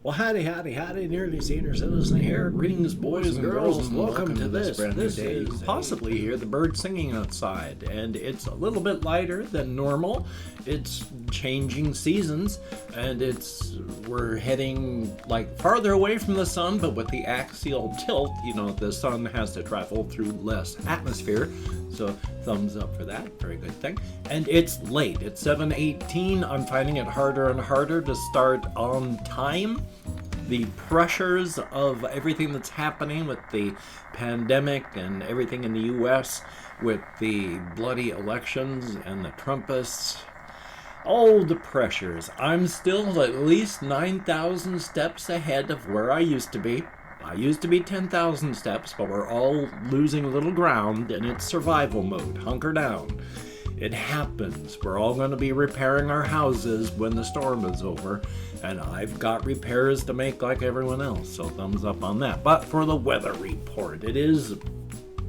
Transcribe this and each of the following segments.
Well, howdy, nearly senior citizen here. Greetings, boys and girls, and welcome to this. This is possibly hear the birds singing outside, and it's a little bit lighter than normal. It's changing seasons, and we're heading like farther away from the sun, but with the axial tilt, the sun has to travel through less atmosphere. So thumbs up for that, very good thing. And it's late, it's 7:18. I'm finding it harder and harder to start on time. The pressures of everything that's happening with the pandemic and everything in the US with the bloody elections and the Trumpists. Oh, the pressures. I'm still at least 9,000 steps ahead of where I used to be. I used to be 10,000 steps, but we're all losing a little ground, and it's survival mode. Hunker down. It happens. We're all going to be repairing our houses when the storm is over, and I've got repairs to make like everyone else, so thumbs up on that. But for the weather report, it is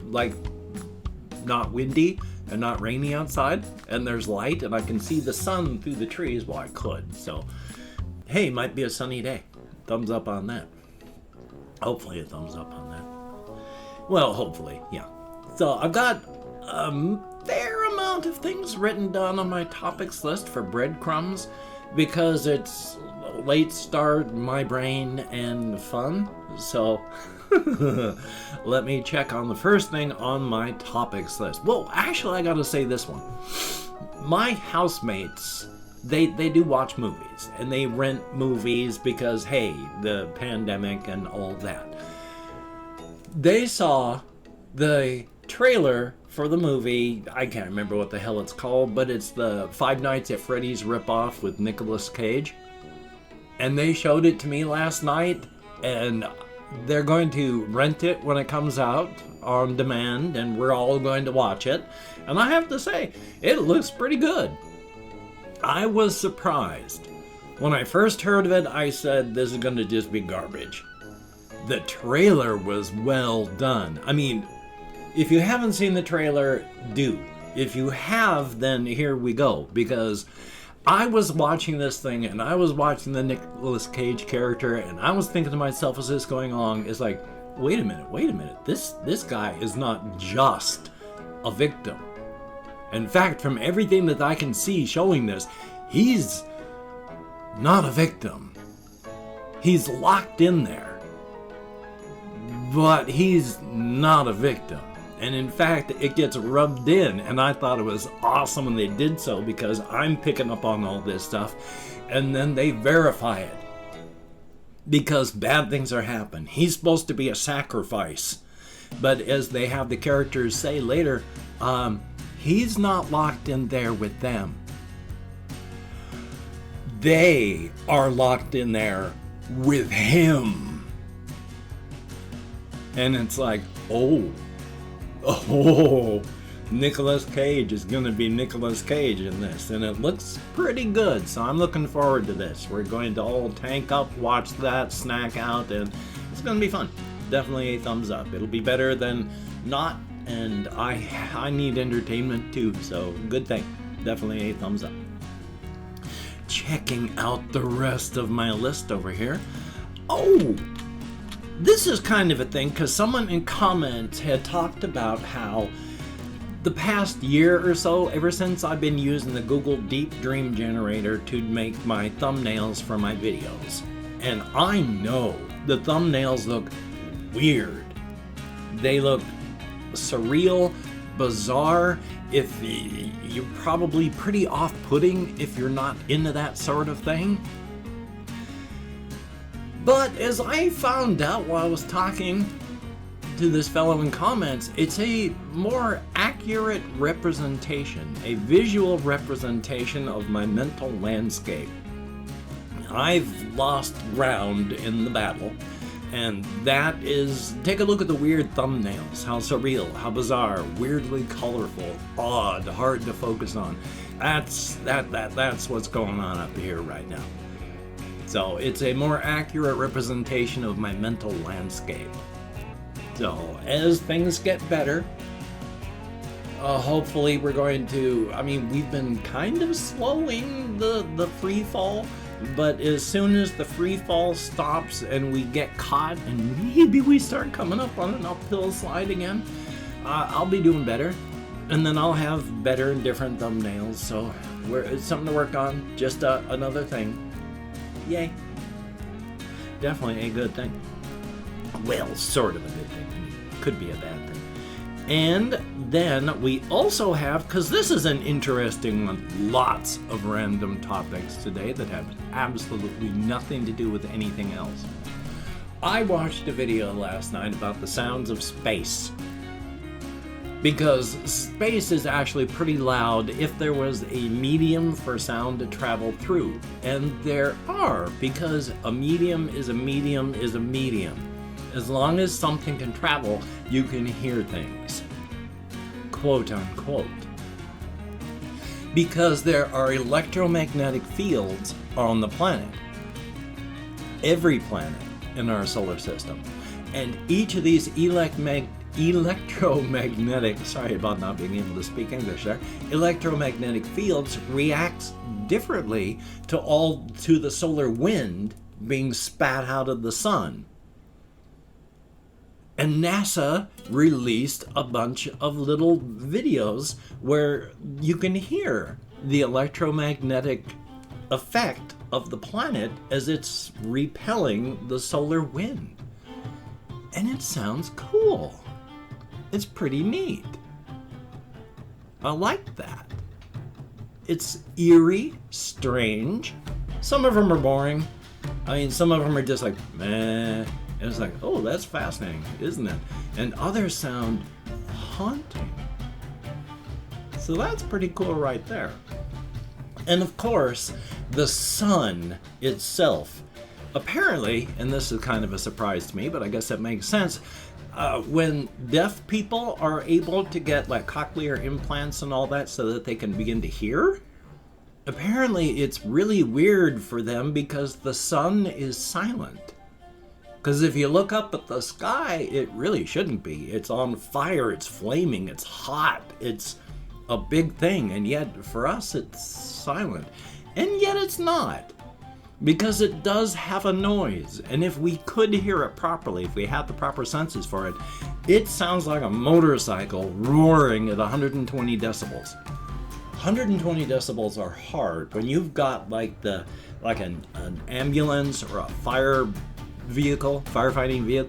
like not windy and not rainy outside, and there's light, and I can see the sun through the trees. Well, I could, so hey, might be a sunny day. Thumbs up on that. Hopefully a thumbs up on that. Well, hopefully, yeah. So I've got a fair amount of things written down on my topics list for breadcrumbs because it's a late start, my brain, and fun. So let me check on the first thing on my topics list. Well, actually, I gotta say this one. My housemates, they do watch movies, and they rent movies because, hey, the pandemic and all that. They saw the trailer for the movie, I can't remember what the hell it's called, but it's the Five Nights at Freddy's ripoff with Nicolas Cage. And they showed it to me last night, and they're going to rent it when it comes out on demand, and we're all going to watch it. And I have to say, it looks pretty good. I was surprised. When I first heard of it, I said, this is going to just be garbage. The trailer was well done. I mean, if you haven't seen the trailer, do. If you have, then here we go. Because I was watching this thing, and I was watching the Nicolas Cage character, and I was thinking to myself as this going on, it's like, wait a minute. This guy is not just a victim. In fact, from everything that I can see showing this, he's not a victim. He's locked in there. But he's not a victim. And in fact, it gets rubbed in, and I thought it was awesome when they did so because I'm picking up on all this stuff, and then they verify it. Because bad things are happening. He's supposed to be a sacrifice. But as they have the characters say later, he's not locked in there with them. They are locked in there with him. And it's like, oh, Nicolas Cage is going to be Nicolas Cage in this. And it looks pretty good, so I'm looking forward to this. We're going to all tank up, watch that, snack out, and it's going to be fun. Definitely a thumbs up. It'll be better than not. And I need entertainment too, so good thing. Definitely a thumbs up. Checking out the rest of my list over here. Oh, this is kind of a thing because someone in comments had talked about how the past year or so, ever since I've been using the Google Deep Dream Generator to make my thumbnails for my videos. And I know the thumbnails look weird. They look surreal, bizarre. If you're probably pretty off-putting if you're not into that sort of thing. But as I found out while I was talking to this fellow in comments, it's a more accurate representation, a visual representation of my mental landscape. I've lost ground in the battle. And that is, take a look at the weird thumbnails, how surreal, how bizarre, weirdly colorful, odd, hard to focus on. That's what's going on up here right now. So it's a more accurate representation of my mental landscape. So as things get better, hopefully we're going to, we've been kind of slowing the free fall. But as soon as the free fall stops and we get caught and maybe we start coming up on an uphill slide again, I'll be doing better. And then I'll have better and different thumbnails. So it's something to work on. Just another thing. Yay. Definitely a good thing. Well, sort of a good thing. Could be a bad thing. And then we also have, because this is an interesting one, lots of random topics today that have absolutely nothing to do with anything else. I watched a video last night about the sounds of space. Because space is actually pretty loud if there was a medium for sound to travel through. And there are, because a medium is a medium is a medium. As long as something can travel, you can hear things. Quote unquote. Because there are electromagnetic fields on the planet. Every planet in our solar system. And each of these electromagnetic, sorry about not being able to speak English there, electromagnetic fields reacts differently to the solar wind being spat out of the sun. And NASA released a bunch of little videos where you can hear the electromagnetic effect of the planet as it's repelling the solar wind. And it sounds cool. It's pretty neat. I like that. It's eerie, strange. Some of them are boring. I mean, some of them are just like, meh. And it's like, oh, that's fascinating, isn't it? And others sound haunting. So that's pretty cool right there. And of course, the sun itself. Apparently, and this is kind of a surprise to me, but I guess that makes sense, when deaf people are able to get like cochlear implants and all that so that they can begin to hear, apparently it's really weird for them because the sun is silent. Because if you look up at the sky, it really shouldn't be. It's on fire, it's flaming, it's hot, it's a big thing, and yet for us it's silent. And yet it's not. Because it does have a noise, and if we could hear it properly, if we had the proper senses for it, it sounds like a motorcycle roaring at 120 decibels. 120 decibels are hard. When you've got like an ambulance or a firefighting vehicle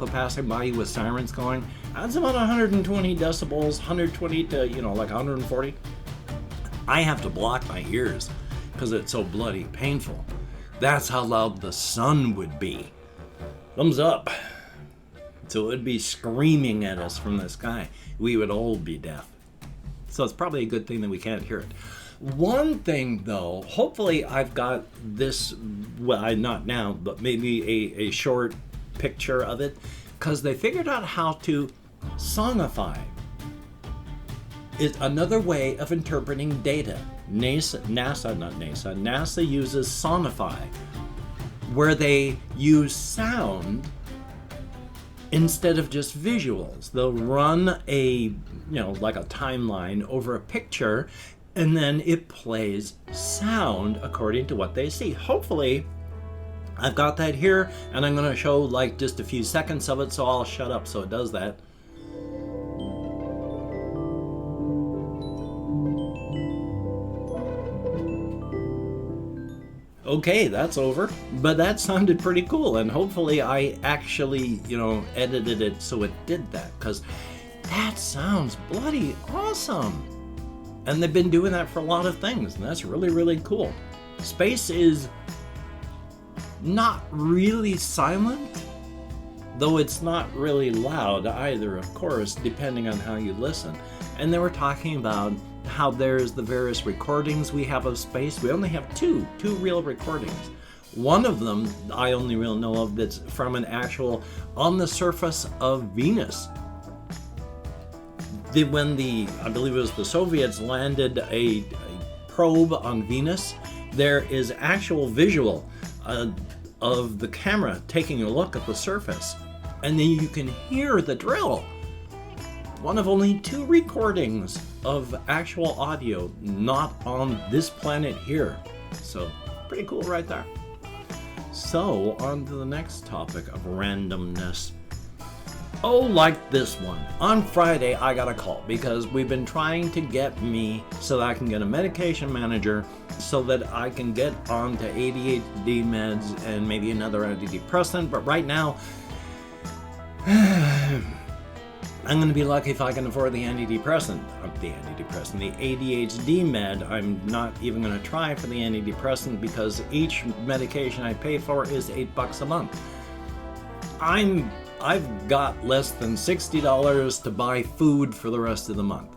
passing by you with sirens going, that's about 120 decibels, 120 to, like 140. I have to block my ears because it's so bloody painful. That's how loud the sun would be. Thumbs up. So it would be screaming at us from the sky. We would all be deaf. So it's probably a good thing that we can't hear it. One thing though, hopefully I've got this, well, not now, but maybe a short picture of it, because they figured out how to sonify. It's another way of interpreting data. NASA uses sonify, where they use sound instead of just visuals. They'll run like a timeline over a picture, and then it plays sound according to what they see. Hopefully, I've got that here, and I'm going to show like just a few seconds of it, so I'll shut up so it does that. Okay, that's over, but that sounded pretty cool, and hopefully I actually, edited it so it did that, because that sounds bloody awesome. And they've been doing that for a lot of things, and that's really, really cool. Space is not really silent, though it's not really loud either, of course, depending on how you listen. And they were talking about how there's the various recordings we have of space. We only have two real recordings. One of them I only really know of that's from an actual on the surface of Venus. When I believe it was the Soviets landed a probe on Venus, there is actual visual of the camera taking a look at the surface, and then you can hear the drill. One of only 2 recordings of actual audio not on this planet here. So pretty cool right there. So, on to the next topic of randomness. Oh, like this one. On Friday, I got a call because we've been trying to get me so that I can get a medication manager so that I can get onto ADHD meds and maybe another antidepressant. But right now, I'm going to be lucky if I can afford the ADHD med. I'm not even going to try for the antidepressant because each medication I pay for is $8 a month. I've got less than $60 to buy food for the rest of the month.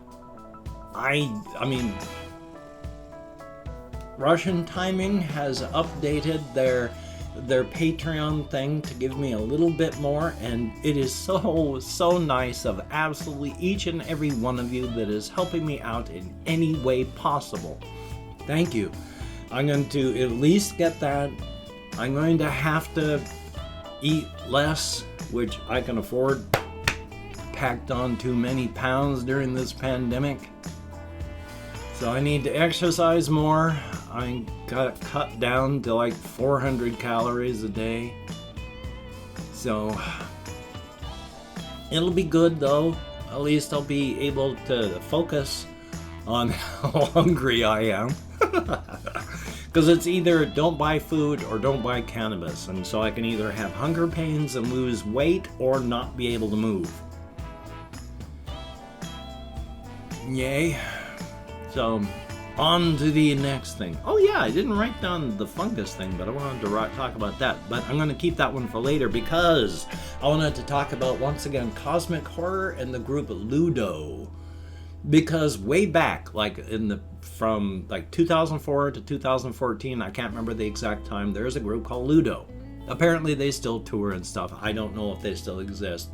I mean, Russian Timing has updated their Patreon thing to give me a little bit more, and it is so nice of absolutely each and every one of you that is helping me out in any way possible. Thank you. I'm going to at least get that. I'm going to have to eat less, which I can afford. Packed on too many pounds during this pandemic. So I need to exercise more. I got cut down to like 400 calories a day. So it'll be good though. At least I'll be able to focus on how hungry I am. Because it's either don't buy food or don't buy cannabis. And so I can either have hunger pains and lose weight or not be able to move. Yay. So, on to the next thing. Oh yeah, I didn't write down the fungus thing, but I wanted to talk about that. But I'm going to keep that one for later because I wanted to talk about, once again, cosmic horror and the group Ludo. Because way back, like from 2004 to 2014, I can't remember the exact time, there's a group called Ludo. Apparently they still tour and stuff. I don't know if they still exist.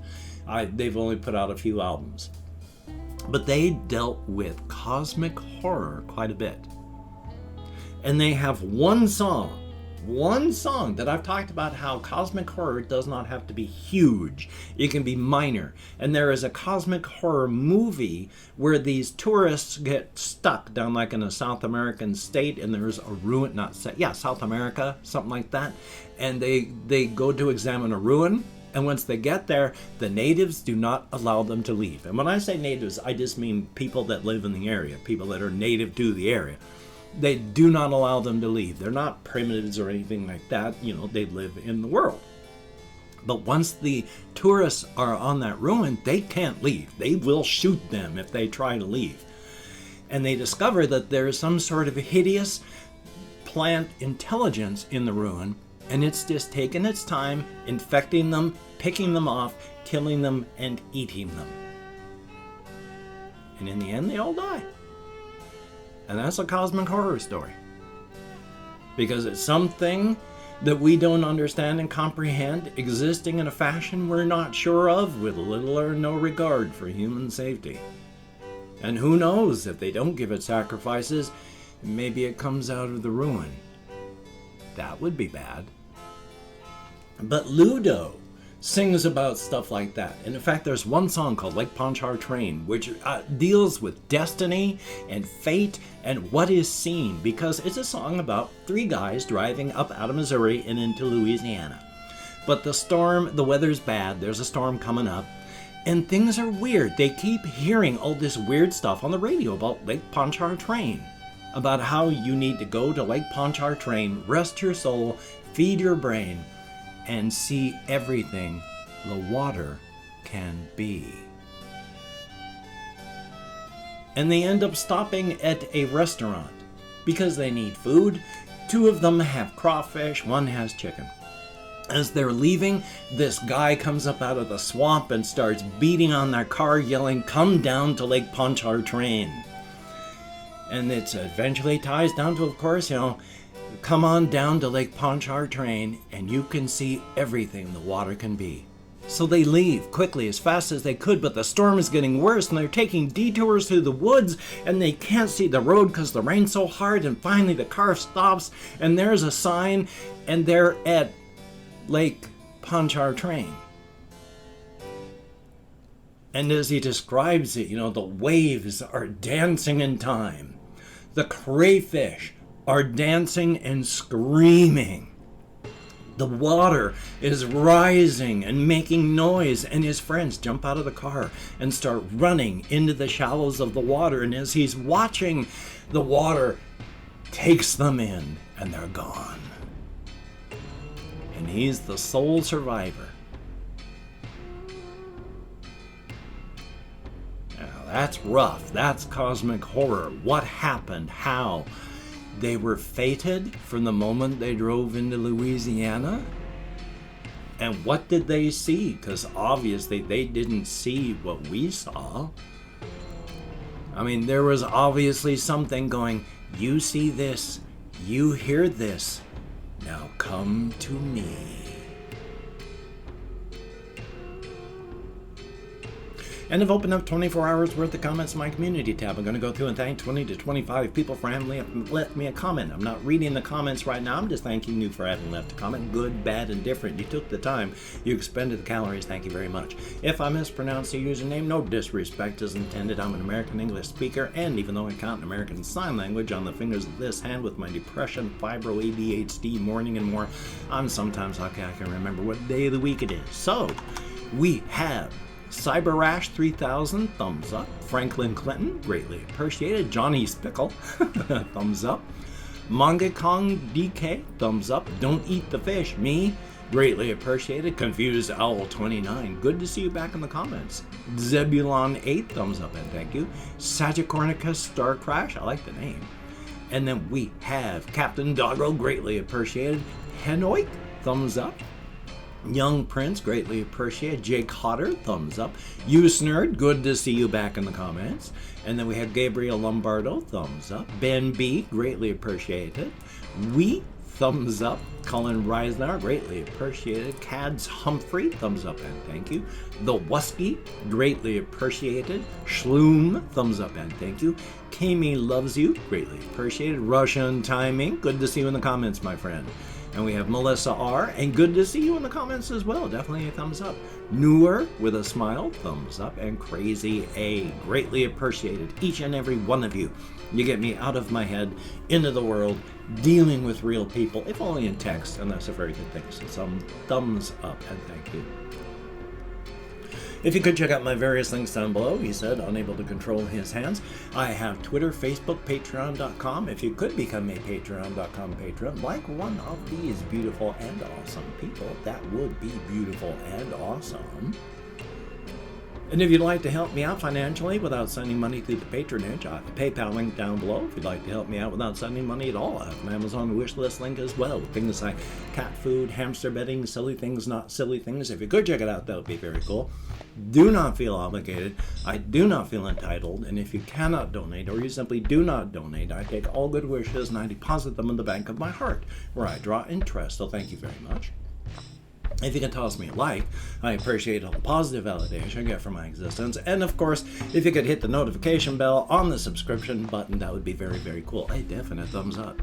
They've only put out a few albums. But they dealt with cosmic horror quite a bit. And they have one song that I've talked about how cosmic horror does not have to be huge. It can be minor. And there is a cosmic horror movie where these tourists get stuck down like in a South American state, and there's a ruin, South America, something like that. And they go to examine a ruin. And once they get there, the natives do not allow them to leave. And when I say natives, I just mean people that live in the area, people that are native to the area. They do not allow them to leave. They're not primitives or anything like that. You know, they live in the world. But once the tourists are on that ruin, they can't leave. They will shoot them if they try to leave. And they discover that there is some sort of hideous plant intelligence in the ruin. And it's just taking its time, infecting them, picking them off, killing them, and eating them. And in the end, they all die. And that's a cosmic horror story. Because it's something that we don't understand and comprehend, existing in a fashion we're not sure of, with little or no regard for human safety. And who knows, if they don't give it sacrifices, maybe it comes out of the ruin. That would be bad. But Ludo sings about stuff like that. And in fact, there's one song called Lake Ponchar Train, which deals with destiny and fate and what is seen, because it's a song about three guys driving up out of Missouri and into Louisiana. But the weather's bad, there's a storm coming up, and things are weird. They keep hearing all this weird stuff on the radio about Lake Ponchar Train, about how you need to go to Lake Ponchar Train, rest your soul, feed your brain, and see everything the water can be. And they end up stopping at a restaurant because they need food. Two of them have crawfish, one has chicken. As they're leaving, this guy comes up out of the swamp and starts beating on their car, yelling, "Come down to Lake Ponchar Train." And it eventually ties down to, of course, come on down to Lake Ponchar Train and you can see everything the water can be. So they leave quickly, as fast as they could, but the storm is getting worse and they're taking detours through the woods and they can't see the road because the rain's so hard, and finally the car stops and there's a sign and they're at Lake Ponchar Train. And as he describes it, the waves are dancing in time. The crayfish are dancing and screaming. The water is rising and making noise, and his friends jump out of the car and start running into the shallows of the water. And as he's watching, the water takes them in, and they're gone. And he's the sole survivor. Now, that's rough. That's cosmic horror. What happened? How? They were fated from the moment they drove into Louisiana. And what did they see? Because obviously they didn't see what we saw. I mean, there was obviously something going, you see this, you hear this, now come to me. And I've opened up 24 hours worth of comments in my community tab. I'm going to go through and thank 20 to 25 people for having left me a comment. I'm not reading the comments right now. I'm just thanking you for having left a comment. Good, bad, and different. You took the time. You expended the calories. Thank you very much. If I mispronounce the username, no disrespect is intended. I'm an American English speaker, and even though I count American Sign Language on the fingers of this hand with my depression, fibro, ADHD, mourning, and more, I'm sometimes lucky I can remember what day of the week it is. So, we have CyberRash 3000, thumbs up. Franklin Clinton, greatly appreciated. Johnny Spickle, thumbs up. Manga Kong DK, thumbs up. Don't eat the fish, me, greatly appreciated. Confused Owl 29, good to see you back in the comments. Zebulon 8, thumbs up and thank you. Sagicornicus Star Crash, I like the name. And then we have Captain Doggo, greatly appreciated. Henoik, thumbs up. Young Prince, greatly appreciated. Jake Hodder, thumbs up. Nerd, good to see you back in the comments. And then we have Gabriel Lombardo, thumbs up. Ben B, greatly appreciated. Thumbs up. Colin Reisner, greatly appreciated. Cads Humphrey, thumbs up and thank you. The Wusky, greatly appreciated. Shloom, thumbs up and thank you. Kami Loves You, greatly appreciated. Russian Timing, good to see you in the comments, my friend. And we have Melissa R, and good to see you in the comments as well. Definitely a thumbs up. Newer with a smile, thumbs up. And Crazy A, greatly appreciated. Each and every one of you. You get me out of my head, into the world, dealing with real people, if only in text, and that's a very good thing. So some thumbs up, and thank you. If you could check out my various links down below, he said, unable to control his hands. I have Twitter, Facebook, Patreon.com. If you could become a Patreon.com patron, like one of these beautiful and awesome people, that would be beautiful and awesome. And if you'd like to help me out financially without sending money through the patronage, I have a PayPal link down below. If you'd like to help me out without sending money at all, I have an Amazon wishlist link as well. Things like cat food, hamster bedding, silly things, not silly things. If you could check it out, that would be very cool. Do not feel obligated. I do not feel entitled. And if you cannot donate, or you simply do not donate, I take all good wishes and I deposit them in the bank of my heart, where I draw interest. So thank you very much. If you can toss me a like, I appreciate all the positive validation I get from my existence. And of course, if you could hit the notification bell on the subscription button, that would be very, very cool. A definite thumbs up.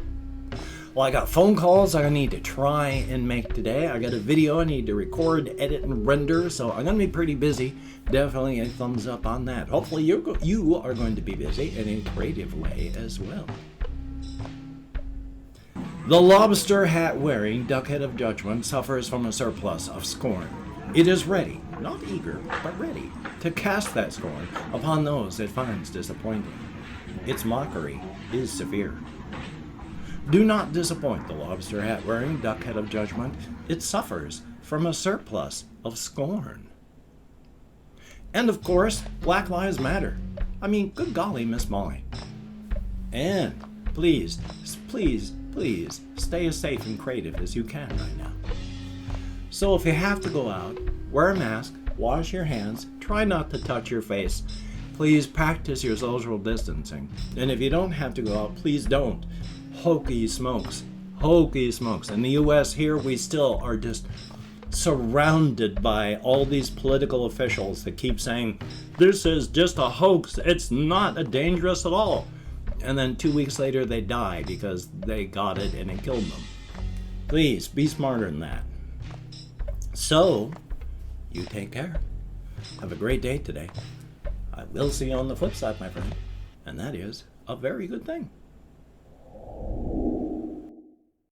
Well, I got phone calls I need to try and make today. I got a video I need to record, edit, and render, so I'm going to be pretty busy. Definitely a thumbs up on that. Hopefully you are going to be busy in a creative way as well. The lobster hat-wearing duckhead of judgment suffers from a surplus of scorn. It is ready, not eager, but ready, to cast that scorn upon those it finds disappointing. Its mockery is severe. Do not disappoint the lobster hat-wearing duckhead of judgment. It suffers from a surplus of scorn. And of course, Black Lives Matter. I mean, good golly, Miss Molly. And please, please, please stay as safe and creative as you can right now. So if you have to go out, wear a mask, wash your hands, try not to touch your face. Please practice your social distancing. And if you don't have to go out, please don't. Hokey smokes. Hokey smokes. In the US here, we still are just surrounded by all these political officials that keep saying, this is just a hoax. It's not dangerous at all. And then 2 weeks later, they die because they got it and it killed them. Please, be smarter than that. So, you take care. Have a great day today. I will see you on the flip side, my friend. And that is a very good thing.